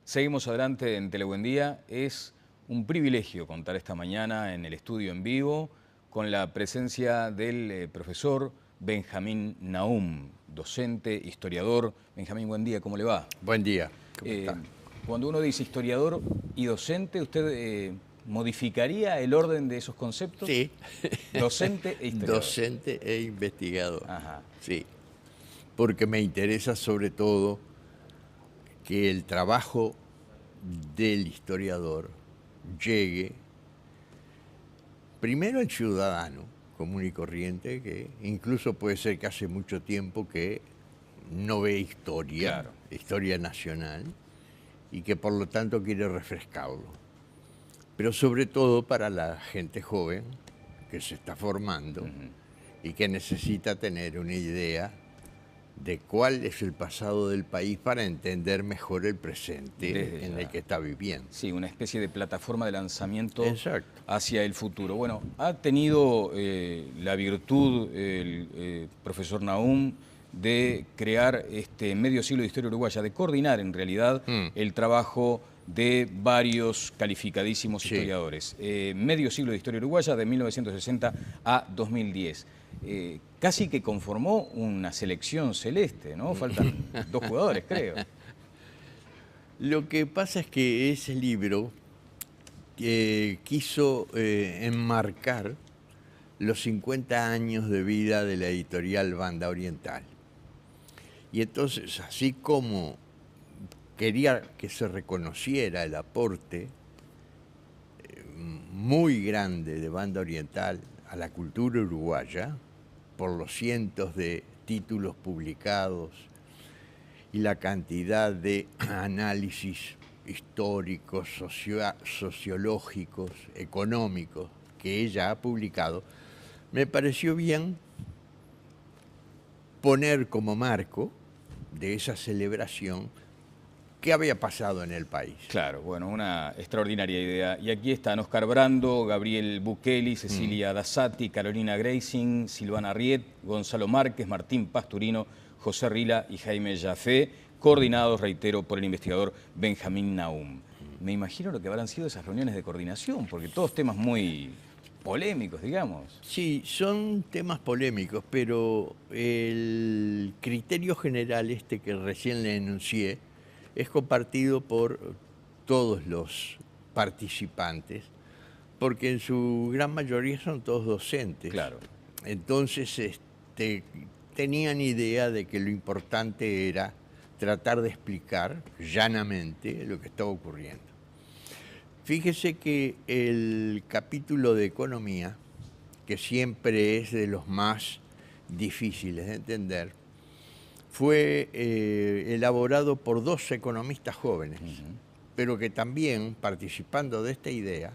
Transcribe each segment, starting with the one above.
Seguimos adelante en Telebuendía. Es un privilegio contar esta mañana en el estudio en vivo con la presencia del profesor Benjamín Nahum, docente, historiador. Benjamín, buen día, ¿cómo le va? Buen día, ¿cómo está? Cuando uno dice historiador y docente, ¿usted modificaría el orden de esos conceptos? Sí. Docente e historiador. Docente e investigador. Ajá. Sí, porque me interesa sobre todo que el trabajo del historiador llegue primero al ciudadano común y corriente, que incluso puede ser que hace mucho tiempo que no ve historia, Claro. Historia nacional, y que por lo tanto quiere refrescarlo. Pero sobre todo para la gente joven que se está formando y que necesita tener una idea de cuál es el pasado del país para entender mejor el presente en el que está viviendo. Sí, una especie de plataforma de lanzamiento Exacto. hacia el futuro. Bueno, ha tenido la virtud el profesor Nahum de crear este medio siglo de historia uruguaya, de coordinar en realidad el trabajo de varios calificadísimos historiadores. Medio siglo de historia uruguaya de 1960 a 2010. Casi que conformó una selección celeste, ¿no? Faltan dos jugadores, creo. Lo que pasa es que ese libro quiso enmarcar los 50 años de vida de la editorial Banda Oriental. Y entonces, así como quería que se reconociera el aporte muy grande de Banda Oriental a la cultura uruguaya, por los cientos de títulos publicados y la cantidad de análisis históricos, sociológicos, económicos que ella ha publicado, me pareció bien poner como marco de esa celebración qué había pasado en el país. Claro, bueno, una extraordinaria idea. Y aquí están Oscar Brando, Gabriel Bukeli, Cecilia Dassati, Carolina Greising, Silvana Riet, Gonzalo Márquez, Martín Pasturino, José Rila y Jaime Jafé, coordinados, reitero, por el investigador Benjamín Nahum. Me imagino lo que habrán sido esas reuniones de coordinación, porque todos temas muy polémicos, digamos. Sí, son temas polémicos, pero el criterio general este que recién le enuncié es compartido por todos los participantes, porque en su gran mayoría son todos docentes. Claro. Entonces tenían idea de que lo importante era tratar de explicar llanamente lo que estaba ocurriendo. Fíjese que el capítulo de economía, que siempre es de los más difíciles de entender, fue elaborado por dos economistas jóvenes, pero que también, participando de esta idea,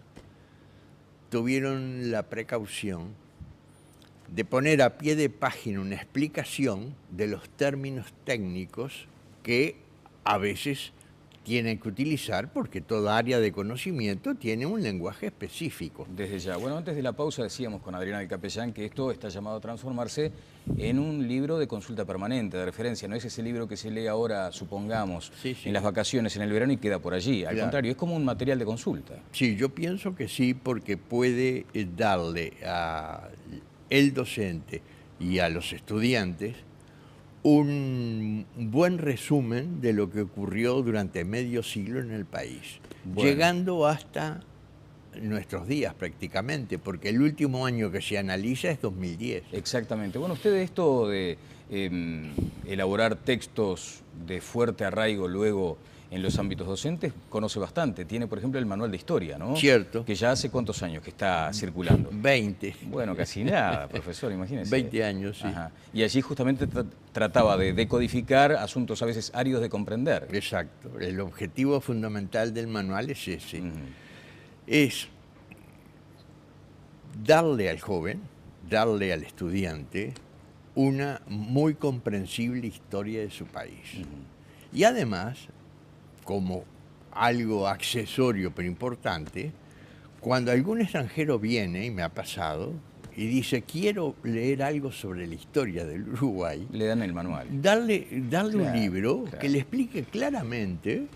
tuvieron la precaución de poner a pie de página una explicación de los términos técnicos que a veces tienen que utilizar porque toda área de conocimiento tiene un lenguaje específico. Desde ya. Bueno, antes de la pausa decíamos con Adriana del Capellán que esto está llamado a transformarse en un libro de consulta permanente, de referencia. No es ese libro que se lee ahora, supongamos, en las vacaciones, en el verano y queda por allí. Al contrario, es como un material de consulta. Sí, yo pienso que sí, porque puede darle al docente y a los estudiantes un buen resumen de lo que ocurrió durante medio siglo en el país, llegando hasta nuestros días prácticamente, porque el último año que se analiza es 2010. Exactamente. Bueno, usted esto de elaborar textos de fuerte arraigo luego en los ámbitos docentes conoce bastante. Tiene, por ejemplo, el manual de historia, ¿no? Cierto. Que ya hace ¿cuántos años que está circulando? 20. Bueno, casi nada, profesor, imagínese. 20 años, sí. Ajá. Y allí justamente trataba de decodificar asuntos a veces áridos de comprender. Exacto. El objetivo fundamental del manual es ese. Es darle al joven, darle al estudiante una muy comprensible historia de su país. Y además, como algo accesorio pero importante, cuando algún extranjero viene, y me ha pasado, y dice, quiero leer algo sobre la historia del Uruguay, le dan el manual. darle un libro que le explique claramente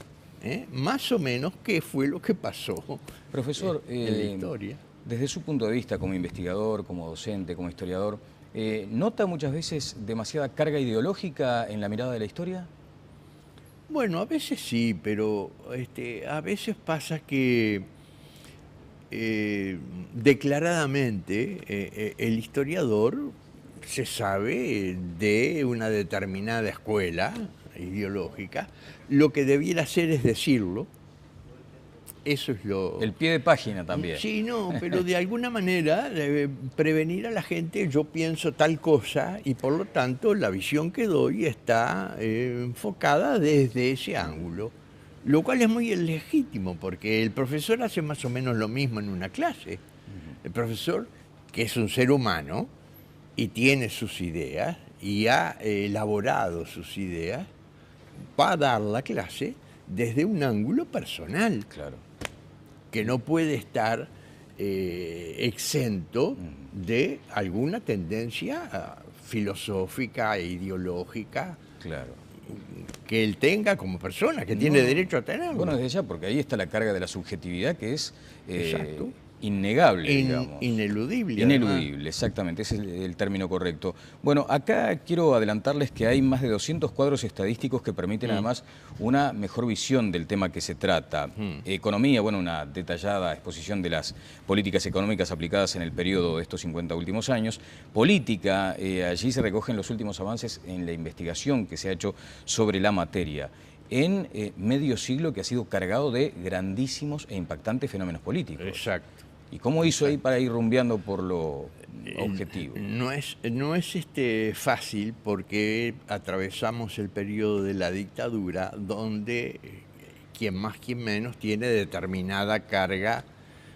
más o menos qué fue lo que pasó Profesor, en la historia. desde su punto de vista como investigador, como docente, como historiador, ¿nota muchas veces demasiada carga ideológica en la mirada de la historia? Bueno, a veces sí, pero a veces pasa que declaradamente el historiador se sabe de una determinada escuela ideológica, lo que debiera hacer es decirlo. Eso es lo... El pie de página también. Sí, no, pero de alguna manera prevenir a la gente, yo pienso tal cosa y por lo tanto la visión que doy está enfocada desde ese ángulo, lo cual es muy legítimo porque el profesor hace más o menos lo mismo en una clase. El profesor, que es un ser humano y tiene sus ideas y ha elaborado sus ideas, va a dar la clase desde un ángulo personal. Claro. Que no puede estar exento de alguna tendencia filosófica e ideológica Claro. que él tenga como persona, que tiene derecho a tenerlo. Bueno, desde ya, porque ahí está la carga de la subjetividad que es Exacto. innegable, digamos. Ineludible. Ineludible, además. exactamente, ese es el término correcto. Bueno, acá quiero adelantarles que hay más de 200 cuadros estadísticos que permiten además una mejor visión del tema que se trata. Economía, bueno, una detallada exposición de las políticas económicas aplicadas en el periodo de estos 50 últimos años. Política, allí se recogen los últimos avances en la investigación que se ha hecho sobre la materia en medio siglo que ha sido cargado de grandísimos e impactantes fenómenos políticos. Exacto. ¿Y cómo hizo ahí para ir rumbeando por lo objetivo? No es fácil porque atravesamos el periodo de la dictadura donde quien más, quien menos tiene determinada carga,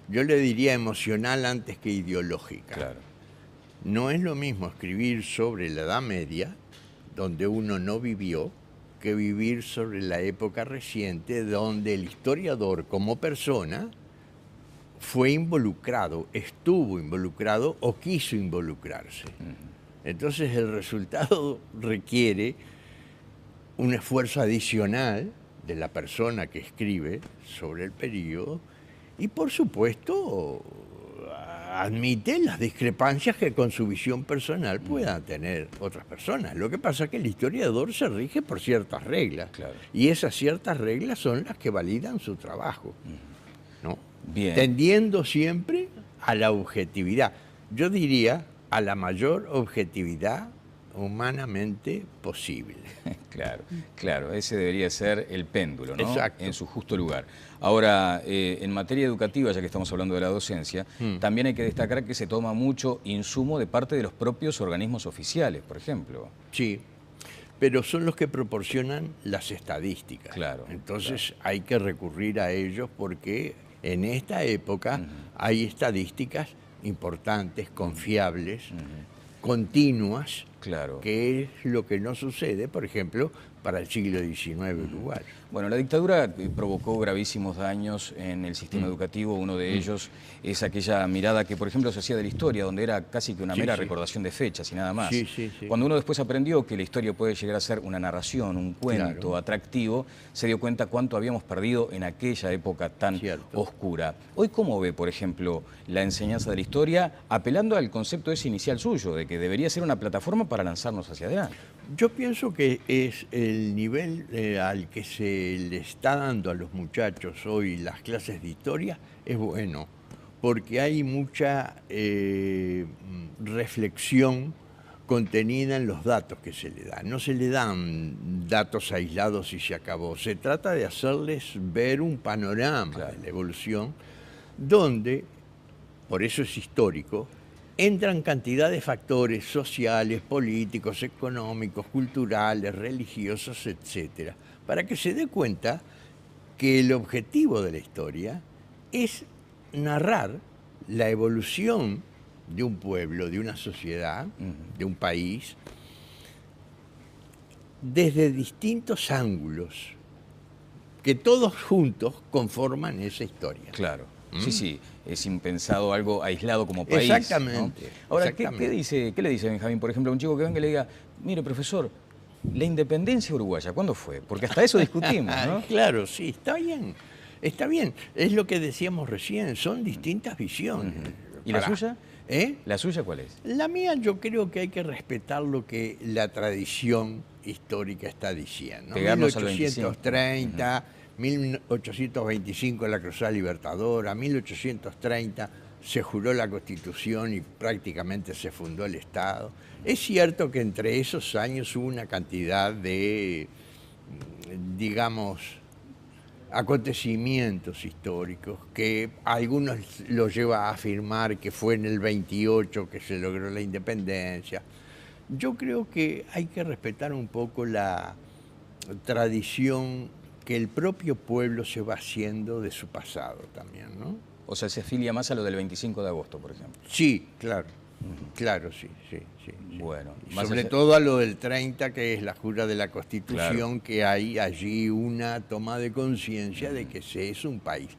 yo le diría emocional antes que ideológica. Claro. No es lo mismo escribir sobre la Edad Media, donde uno no vivió, que vivir sobre la época reciente, donde el historiador como persona fue involucrado, estuvo involucrado o quiso involucrarse. Entonces el resultado requiere un esfuerzo adicional de la persona que escribe sobre el periodo y por supuesto admite las discrepancias que con su visión personal puedan tener otras personas. Lo que pasa es que el historiador se rige por ciertas reglas, Claro. y esas ciertas reglas son las que validan su trabajo, ¿no? Bien. Tendiendo siempre a la objetividad. Yo diría a la mayor objetividad humanamente posible. Claro, claro, ese debería ser el péndulo, ¿no? Exacto. En su justo lugar. Ahora, en materia educativa, ya que estamos hablando de la docencia, también hay que destacar que se toma mucho insumo de parte de los propios organismos oficiales, por ejemplo. Sí, pero son los que proporcionan las estadísticas. Claro, Entonces hay que recurrir a ellos porque en esta época hay estadísticas importantes, confiables, continuas, Claro. que es lo que no sucede, por ejemplo, para el siglo XIX uruguayo. Bueno, la dictadura provocó gravísimos daños en el sistema educativo. Uno de ellos es aquella mirada que, por ejemplo, se hacía de la historia, donde era casi que una mera recordación de fechas y nada más. Sí, sí, sí. Cuando uno después aprendió que la historia puede llegar a ser una narración, un cuento atractivo, se dio cuenta cuánto habíamos perdido en aquella época tan oscura. Hoy, ¿cómo ve, por ejemplo, la enseñanza de la historia, apelando al concepto ese inicial suyo, de que debería ser una plataforma para lanzarnos hacia adelante? Yo pienso que es el nivel al que se le está dando a los muchachos hoy las clases de historia, es bueno, porque hay mucha reflexión contenida en los datos que se le dan. No se le dan datos aislados y se acabó. Se trata de hacerles ver un panorama de la evolución donde, por eso es histórico, entran cantidad de factores sociales, políticos, económicos, culturales, religiosos, etcétera, para que se dé cuenta que el objetivo de la historia es narrar la evolución de un pueblo, de una sociedad, de un país, desde distintos ángulos, que todos juntos conforman esa historia. Claro. Sí, sí, es impensado algo aislado como país. Exactamente. ¿No? Ahora, exactamente. ¿qué le dice Benjamín, por ejemplo, a un chico que venga y le diga, mire, profesor, la independencia uruguaya, ¿cuándo fue? Porque hasta eso discutimos, ¿no? Claro, sí, está bien. Está bien. Es lo que decíamos recién, son distintas visiones. ¿Y la suya? ¿Eh? ¿La suya cuál es? La mía, yo creo que hay que respetar lo que la tradición histórica está diciendo. Pegarnos al 1830, 1825 la Cruzada Libertadora, 1830 se juró la Constitución y prácticamente se fundó el Estado. Es cierto que entre esos años hubo una cantidad de, digamos, acontecimientos históricos que algunos los lleva a afirmar que fue en el 28 que se logró la independencia. Yo creo que hay que respetar un poco la tradición que el propio pueblo se va haciendo de su pasado también, ¿no? O sea, se afilia más a lo del 25 de agosto, por ejemplo. Sí, claro. Claro, sí. Bueno, Y sobre todo a lo del 30, que es la jura de la Constitución, claro, que hay allí una toma de conciencia de que se es un país.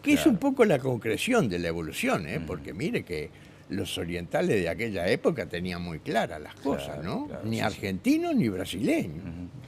Que claro, es un poco la concreción de la evolución, porque mire que los orientales de aquella época tenían muy claras las cosas, claro, ¿no? Claro, ni argentinos ni brasileños,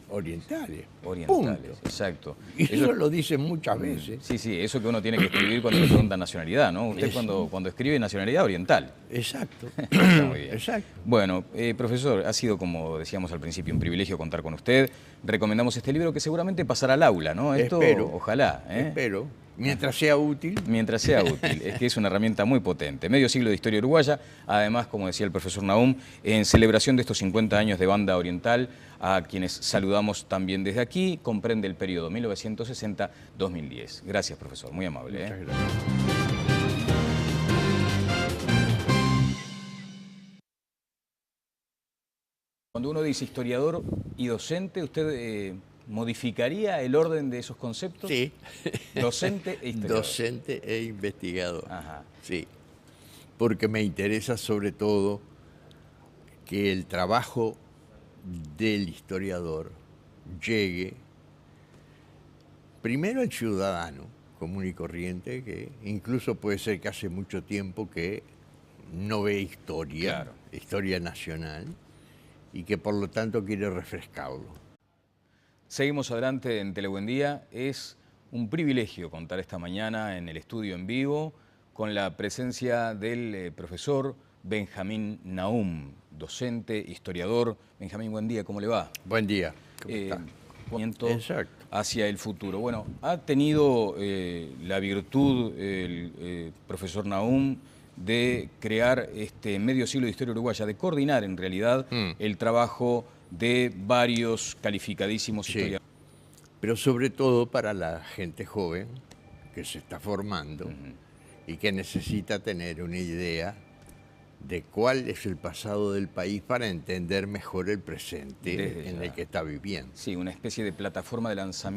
orientales. Punto. Exacto. Y eso lo dicen muchas veces. Sí, eso que uno tiene que escribir cuando le preguntan nacionalidad, ¿no? Usted cuando escribe nacionalidad oriental. Exacto. Está muy bien. Exacto. Bueno, profesor, ha sido, como decíamos al principio, un privilegio contar con usted. Recomendamos este libro que seguramente pasará al aula, ¿no? Esto, espero, ojalá. Espero. Mientras sea útil. Mientras sea útil. Es que es una herramienta muy potente. Medio siglo de historia uruguaya. Además, como decía el profesor Nahum, en celebración de estos 50 años de banda oriental, a quienes saludamos también desde aquí, comprende el periodo 1960-2010. Gracias, profesor. Muy amable. Muchas gracias. Cuando uno dice historiador y docente, ¿usted modificaría el orden de esos conceptos? Sí. Docente e historiador. Docente e investigador. Ajá. Sí. Porque me interesa sobre todo que el trabajo del historiador llegue primero al ciudadano común y corriente, que incluso puede ser que hace mucho tiempo que no ve historia, claro, historia nacional, y que por lo tanto quiere refrescarlo. Seguimos adelante en Telebuendía. Es un privilegio contar esta mañana en el estudio en vivo con la presencia del profesor Benjamín Nahum, docente, historiador. Benjamín, buen día, ¿cómo le va? Buen día. ¿Cómo está? Exacto. Hacia el futuro. Bueno, ha tenido la virtud el profesor Nahum de crear este medio siglo de historia uruguaya, de coordinar en realidad el trabajo de varios calificadísimos historiadores. Pero sobre todo para la gente joven que se está formando y que necesita tener una idea de cuál es el pasado del país para entender mejor el presente en el que está viviendo. Sí, una especie de plataforma de lanzamiento.